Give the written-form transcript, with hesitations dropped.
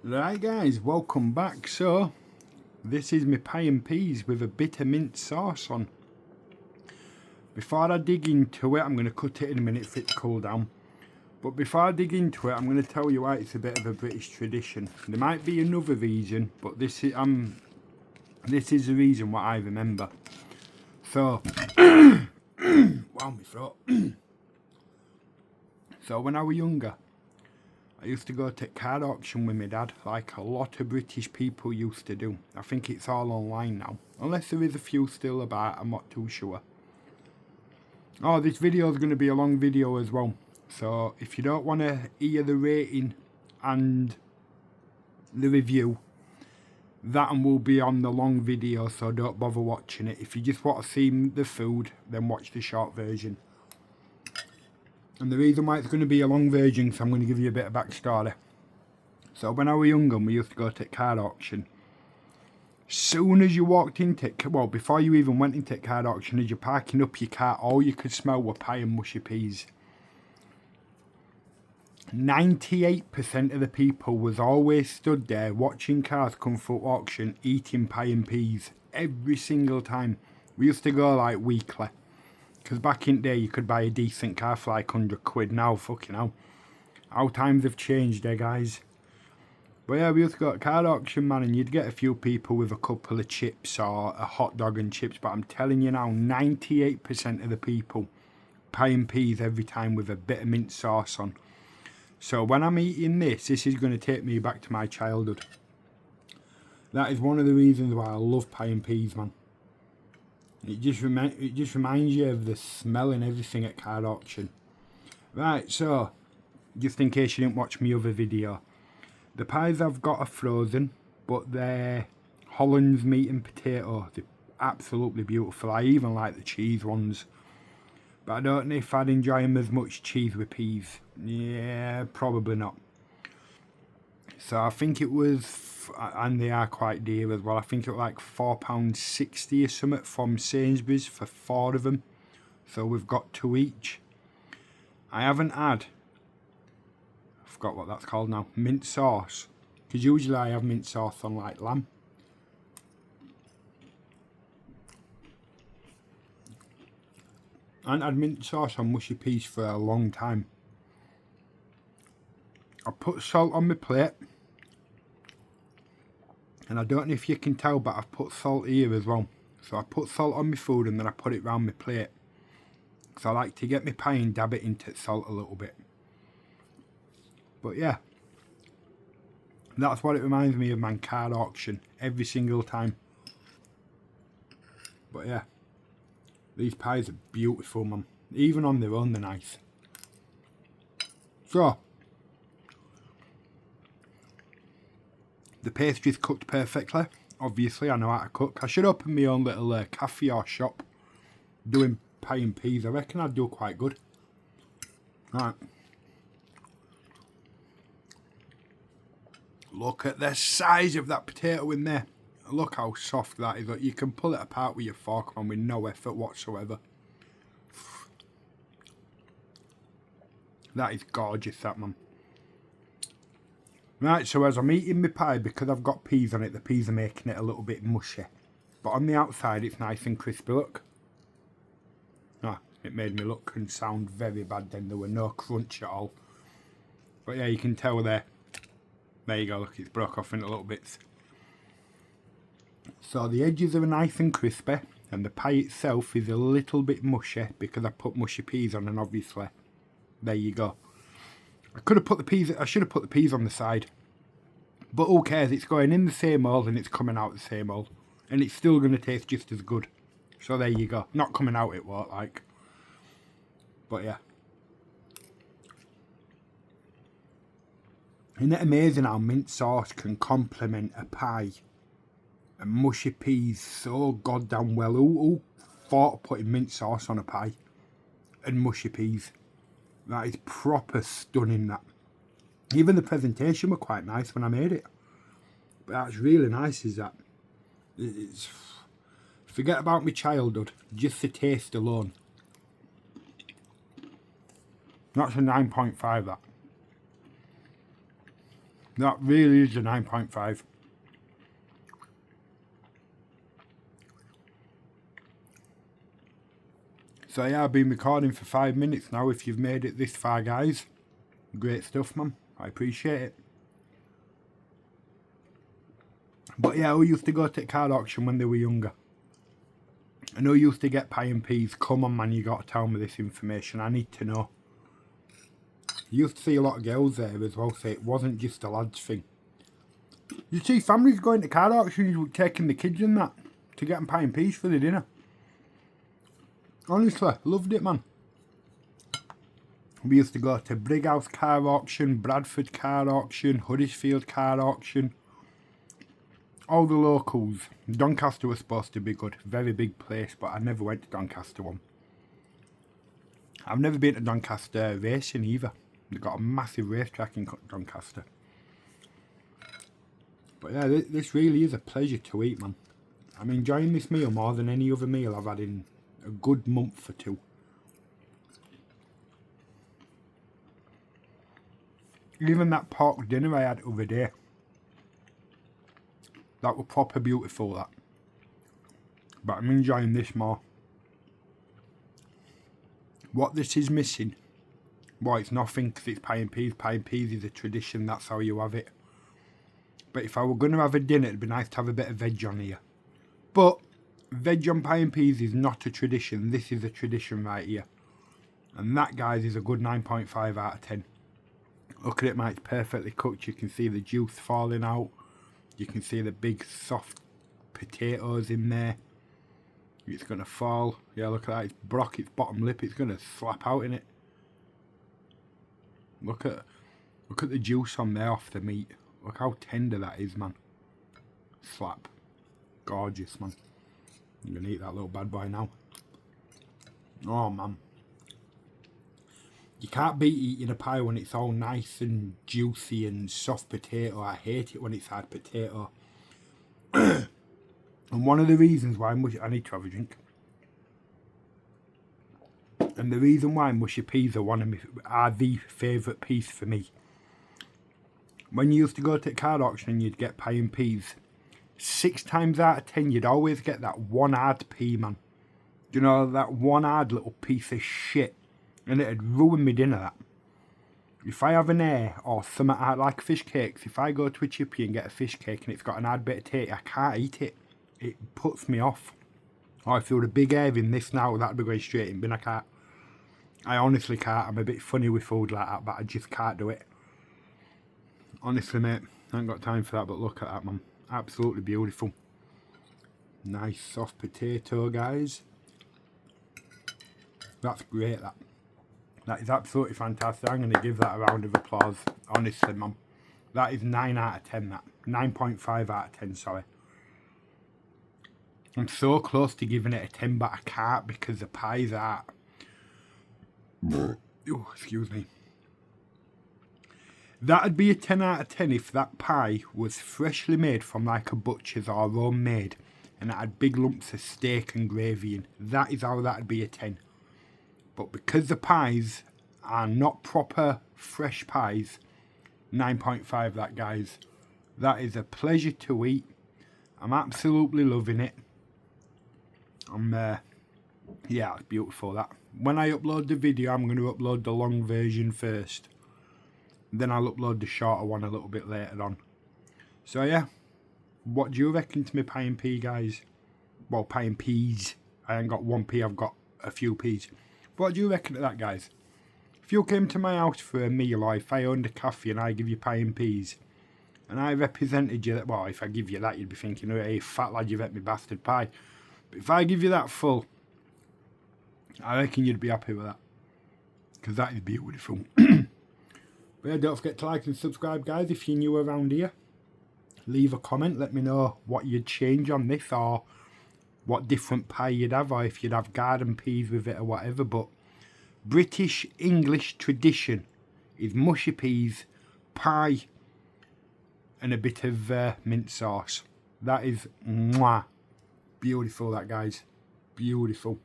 Right guys, welcome back. So, this is my pie and peas with a bit of mint sauce on. Before I dig into it, I'm going to cut it in a minute for it to cool down. But before I dig into it, I'm going to tell you why it's a bit of a British tradition. There might be another reason, but this is the reason what I remember. So, wow, my throat. So when I was younger, I used to go to card auction with my dad, like a lot of British people used to do. I think it's all online now. Unless there is a few still about, I'm not too sure. Oh, this video is going to be a long video as well. So if you don't want to hear the rating and the review, that one will be on the long video, so don't bother watching it. If you just want to see the food, then watch the short version. And the reason why it's going to be a long version is I'm going to give you a bit of backstory. So when I was younger, we used to go to card auction. Soon as you walked into, well, before you even went into card auction, as you're parking up your car, all you could smell were pie and mushy peas. 98% of the people was always stood there watching cars come through auction, eating pie and peas every single time. We used to go like weekly. Because back in the day, you could buy a decent car for like 100 quid. Now, fucking hell. How times have changed there, guys. But yeah, we used to go to car auction, man, and you'd get a few people with a couple of chips or a hot dog and chips. But I'm telling you now, 98% of the people, pie and peas every time with a bit of mint sauce on. So when I'm eating this is going to take me back to my childhood. That is one of the reasons why I love pie and peas, man. It just reminds you of the smell and everything at card auction. Right, so, just in case you didn't watch my other video. The pies I've got are frozen, but they're Hollands meat and potato. They're absolutely beautiful. I even like the cheese ones. But I don't know if I'd enjoy them as much cheese with peas. Yeah, probably not. So I think it was, and they are quite dear as well, I think it was like £4.60 or something from Sainsbury's for 4 of them. So we've got 2 each. I haven't had, I forgot what that's called now, mint sauce. Because usually I have mint sauce on like lamb. I haven't had mint sauce on mushy peas for a long time. I put salt on my plate. And I don't know if you can tell, but I've put salt here as well. So I put salt on my food and then I put it round my plate. Because I like to get my pie and dab it into salt a little bit. But yeah. That's what it reminds me of, man, card auction. Every single time. But yeah. These pies are beautiful, man. Even on their own, they're nice. So. The pastry's cooked perfectly. Obviously, I know how to cook. I should open my own little cafe or shop doing pie and peas. I reckon I'd do quite good. Right. Look at the size of that potato in there. Look how soft that is. You can pull it apart with your fork, man, with no effort whatsoever. That is gorgeous, that, man. Right, so as I'm eating my pie, because I've got peas on it, the peas are making it a little bit mushy. But on the outside, it's nice and crispy, look. Ah, it made me look and sound very bad then. There were no crunch at all. But yeah, you can tell there. There you go, look, it's broke off into little bits. So the edges are nice and crispy, and the pie itself is a little bit mushy because I put mushy peas on, and obviously, there you go. I should have put the peas on the side. But who cares, it's going in the same hole and it's coming out the same hole. And it's still going to taste just as good. So there you go. Not coming out it won't, like. But yeah. Isn't it amazing how mint sauce can complement a pie? And mushy peas so goddamn well. Who thought of putting mint sauce on a pie? And mushy peas. That is proper stunning, that. Even the presentation were quite nice when I made it. But that's really nice, is that. It's, forget about my childhood. Just the taste alone. That's a 9.5, that. That really is a 9.5. So yeah, I've been recording for 5 minutes now. If you've made it this far, guys, great stuff, man. I appreciate it. But yeah, who used to go to the card auction when they were younger? And who used to get pie and peas? Come on, man, you got to tell me this information. I need to know. You used to see a lot of girls there as well, so it wasn't just a lads thing. You see families going to card auctions, taking the kids and that to get them pie and peas for the dinner. Honestly, loved it, man. We used to go to Brighouse car auction, Bradford car auction, Huddersfield car auction. All the locals. Doncaster was supposed to be good. Very big place, but I never went to Doncaster one. I've never been to Doncaster racing either. They've got a massive racetrack in Doncaster. But yeah, this really is a pleasure to eat, man. I'm enjoying this meal more than any other meal I've had in a good month or two. Even that pork dinner I had the other day. That was proper beautiful, that. But I'm enjoying this more. What this is missing, well, it's nothing because it's pie and peas. Pie and peas is a tradition, that's how you have it. But if I were going to have a dinner, it'd be nice to have a bit of veg on here. But veg on pie and peas is not a tradition. This is a tradition right here. And that, guys, is a good 9.5 out of 10. Look at it, man. It's perfectly cooked. You can see the juice falling out. You can see the big soft potatoes in there. It's going to fall. Yeah, look at that. It's brock, its bottom lip. It's going to slap out in it. Look at the juice on there off the meat. Look how tender that is, man. Slap. Gorgeous, man. I'm going to eat that little bad boy now. Oh, man. You can't beat eating a pie when it's all nice and juicy and soft potato. I hate it when it's hard potato. And one of the reasons why I need to have a drink. And the reason why mushy peas are the favourite piece for me. When you used to go to the card auction and you'd get pie and peas, 6 times out of 10 you'd always get that one hard pea, man. You know, that one hard little piece of shit. And it'd ruin my dinner, that. If I have an air or something like fish cakes, if I go to a chippy and get a fish cake and it's got an hard bit of taste, I can't eat it. It puts me off. Or if there were a big air in this now, that'd be going straight in bin. I honestly can't. I'm a bit funny with food like that, but I just can't do it. Honestly, mate, I ain't got time for that, but look at that, man. Absolutely beautiful. Nice soft potato, guys. That's great, that. That is absolutely fantastic. I'm going to give that a round of applause. Honestly, man. That is 9 out of 10, that. 9.5 out of 10, sorry. I'm so close to giving it a 10, but I can't because the pies are... Oh, excuse me. That'd be a 10 out of 10 if that pie was freshly made from like a butcher's or homemade and it had big lumps of steak and gravy in. That is how that'd be a 10. But because the pies are not proper fresh pies, 9.5 that, guys. That is a pleasure to eat. I'm absolutely loving it. Yeah, it's beautiful, that. When I upload the video, I'm going to upload the long version first. Then I'll upload the shorter one a little bit later on. So yeah, what do you reckon to me pie and pea, guys? Well, pie and peas. I ain't got one pea, I've got a few peas. What do you reckon of that, guys? If you came to my house for a meal, or if I owned a cafe and I give you pie and peas, and I represented you, well, if I give you that, you'd be thinking, oh, hey, fat lad, you've ate me bastard pie. But if I give you that full, I reckon you'd be happy with that. Because that is beautiful. But yeah, don't forget to like and subscribe, guys, if you're new around here. Leave a comment, let me know what you'd change on this, or what different pie you'd have, or if you'd have garden peas with it or whatever. But British English tradition is mushy peas, pie, and a bit of mint sauce. That is mwah. Beautiful, that, guys. Beautiful.